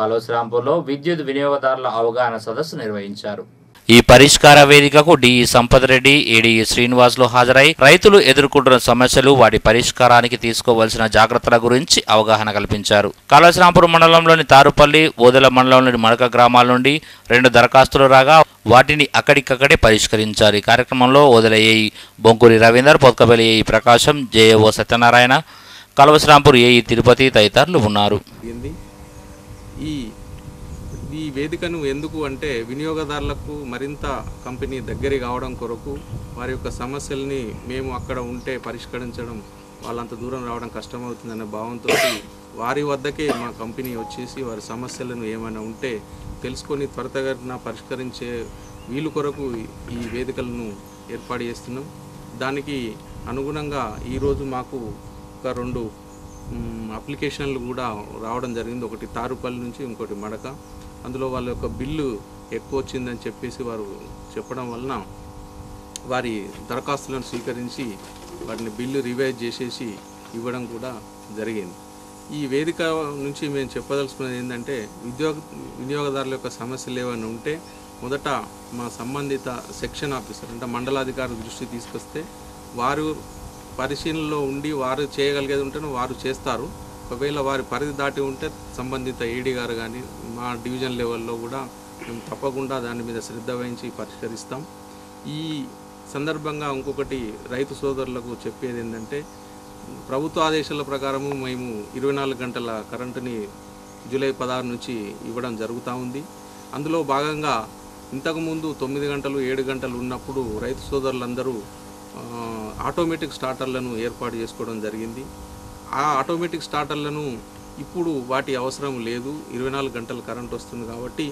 కాళోశ్రాంపూర్లో విద్యుత్ వినియోగదారుల అవగాహన సదస్సు నిర్వహించారు. ఈ పరిష్కార వేదికకు డిఈ సంపత్ రెడ్డి, ఏడీఈ శ్రీనివాసులు హాజరై రైతులు ఎదుర్కొంటున్న సమస్యలు, వాటి పరిష్కారానికి తీసుకోవాల్సిన జాగ్రత్తల గురించి అవగాహన కల్పించారు. కాళోశ్రాంపూర్ మండలంలోని తారుపల్లి, ఓదెల మండలంలోని మడక గ్రామాల నుండి 2 దరఖాస్తులు రాగా వాటిని అక్కడికక్కడే పరిష్కరించారు. ఈ కార్యక్రమంలో ఓదెల ఏఈ బొంకూరి రవీందర్, పొత్కపల్లి ఏఈ ప్రకాశం, జేఏఓ సత్యనారాయణ, కాళోశ్రాంపూర్ ఏఈ తిరుపతి తదితరులు ఉన్నారు. ఈ వేదికను ఎందుకు అంటే వినియోగదారులకు మరింత కంపెనీ దగ్గర కావడం కొరకు వారి యొక్క సమస్యల్ని మేము అక్కడ ఉంటే పరిష్కరించడం, వాళ్ళంత దూరం రావడం కష్టమవుతుందనే భావంతో వారి వద్దకే మా కంపెనీ వచ్చేసి వారి సమస్యలను ఏమైనా ఉంటే తెలుసుకొని త్వరితగతిన పరిష్కరించే వీలు కొరకు ఈ వేదికలను ఏర్పాటు చేస్తున్నాం. దానికి అనుగుణంగా ఈరోజు మాకు ఒక 2 అప్లికేషన్లు కూడా రావడం జరిగింది. ఒకటి తారుపల్లి నుంచి, ఇంకోటి మడక. అందులో వాళ్ళ యొక్క బిల్లు ఎక్కువ వచ్చిందని చెప్పేసి వారు చెప్పడం వలన వారి దరఖాస్తులను స్వీకరించి వాటిని బిల్లు రివైజ్ చేసేసి ఇవ్వడం కూడా జరిగింది. ఈ వేదిక నుంచి మేము చెప్పదలుచుకున్నది ఏంటంటే వినియోగదారుల యొక్క సమస్యలు ఏమైనా ఉంటే మొదట మా సంబంధిత సెక్షన్ ఆఫీసర్ అంటే మండలాధికారి దృష్టి తీసుకొస్తే వారు పరిశీలనలో ఉండి వారు చేయగలిగేది ఉంటే వారు చేస్తారు. ఒకవేళ వారి పరిధి దాటి ఉంటే సంబంధిత ఏడీ గారు కానీ మా డివిజన్ లెవెల్లో కూడా మేము తప్పకుండా దాని మీద శ్రద్ధ వహించి పరిష్కరిస్తాం. ఈ సందర్భంగా ఇంకొకటి రైతు సోదరులకు చెప్పేది ఏంటంటే ప్రభుత్వ ఆదేశాల ప్రకారము మేము 24 గంటల కరెంటుని జూలై 16 నుంచి ఇవ్వడం జరుగుతూ ఉంది. అందులో భాగంగా ఇంతకుముందు 9 గంటలు 7 గంటలు ఉన్నప్పుడు రైతు సోదరులందరూ ఆటోమేటిక్ స్టార్టర్లను ఏర్పాటు చేసుకోవడం జరిగింది. ఆ ఆటోమేటిక్ స్టార్టర్లను ఇప్పుడు వాటి అవసరం లేదు. 24 గంటలు కరెంట్ వస్తుంది కాబట్టి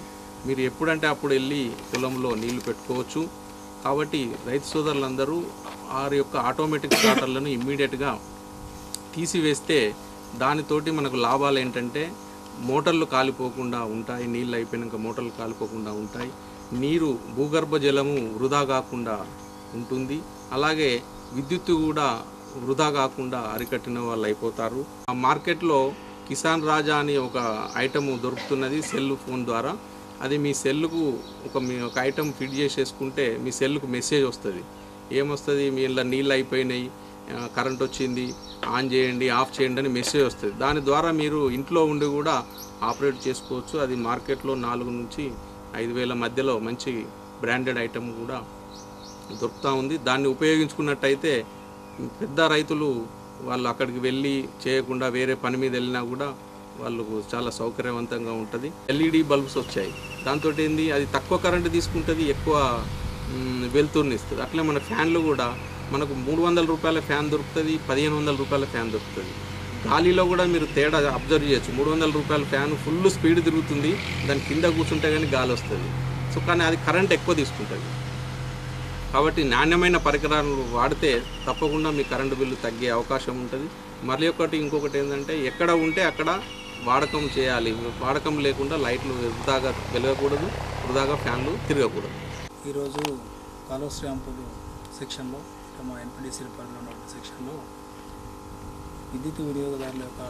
మీరు ఎప్పుడంటే అప్పుడు వెళ్ళి పొలంలో నీళ్లు పెట్టుకోవచ్చు. కాబట్టి రైతు సోదరులందరూ వారి యొక్క ఆటోమేటిక్ స్టార్టర్లను ఇమ్మీడియట్గా తీసివేస్తే దానితోటి మనకు లాభాలు ఏంటంటే మోటార్లు కాలిపోకుండా ఉంటాయి, నీళ్ళు అయిపోయాక మోటార్లు కాలిపోకుండా ఉంటాయి, నీరు భూగర్భ జలము వృధా కాకుండా ఉంటుంది, అలాగే విద్యుత్తు కూడా వృధా కాకుండా అరికట్టిన వాళ్ళు అయిపోతారు. ఆ మార్కెట్లో కిసాన్ రాజా అని ఒక ఐటమ్ దొరుకుతున్నది సెల్ ఫోన్ ద్వారా. అది మీ సెల్లుకు మీ ఒక ఐటమ్ ఫిట్ చేసేసుకుంటే మీ సెల్లుకు మెసేజ్ వస్తుంది. ఏమొస్తుంది, మీ ఇలా నీళ్ళు అయిపోయినాయి, కరెంట్ వచ్చింది, ఆన్ చేయండి, ఆఫ్ చేయండి అని మెసేజ్ వస్తుంది. దాని ద్వారా మీరు ఇంట్లో ఉండి కూడా ఆపరేట్ చేసుకోవచ్చు. అది మార్కెట్లో 4 నుంచి 5,000 మధ్యలో మంచి బ్రాండెడ్ ఐటమ్ కూడా దొరుకుతూ ఉంది. దాన్ని ఉపయోగించుకున్నట్టయితే పెద్ద రైతులు వాళ్ళు అక్కడికి వెళ్ళి చేయకుండా వేరే పని మీద వెళ్ళినా కూడా వాళ్ళకు చాలా సౌకర్యవంతంగా ఉంటుంది. ఎల్ఈడి బల్బ్స్ వచ్చాయి. దాంతో ఏంది, అది తక్కువ కరెంటు తీసుకుంటుంది, ఎక్కువ వెలుతురుని ఇస్తుంది. అట్లే మన ఫ్యాన్లు కూడా మనకు 300 రూపాయల ఫ్యాన్ దొరుకుతుంది, 1500 రూపాయల ఫ్యాన్ దొరుకుతుంది. గాలిలో కూడా మీరు తేడా అబ్జర్వ్ చేయొచ్చు. 300 రూపాయల ఫ్యాన్ ఫుల్ స్పీడ్ తిరుగుతుంది, దాని కింద కూర్చుంటే కానీ గాలి వస్తుంది. సో కానీ అది కరెంట్ ఎక్కువ తీసుకుంటుంది. కాబట్టి నాణ్యమైన పరికరాలు వాడితే తప్పకుండా మీ కరెంటు బిల్లు తగ్గే అవకాశం ఉంటుంది. మరి ఇంకొకటి ఏంటంటే ఎక్కడ ఉంటే అక్కడ వాడకం చేయాలి. వాడకం లేకుండా లైట్లు వృధాగా వెలగకూడదు, వృధాగా ఫ్యాన్లు తిరగకూడదు. ఈరోజు కాళోశ్రాంపూర్ సెక్షన్లో మా ఎన్పీడీసీ పరిధిలో ఉన్న సెక్షన్లో విద్యుత్ వినియోగదారుల యొక్క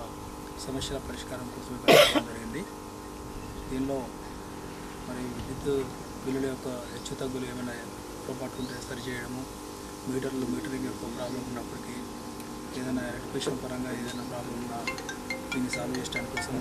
సమస్యల పరిష్కారం కోసం పెట్టడం జరిగింది. దీనిలో మరి విద్యుత్ బిల్లుల యొక్క హెచ్చు తగ్గులు ఏమైనా పొరపాటు ఉంటే సరిచేయడము, మీటరింగ్ యొక్క ప్రాబ్లం ఉన్నప్పటికీ ఏదైనా ఎడ్యుకేషన్ పరంగా ఏదైనా ప్రాబ్లం ఉన్నా దీన్ని సాల్వ్ చేయడానికి కోసం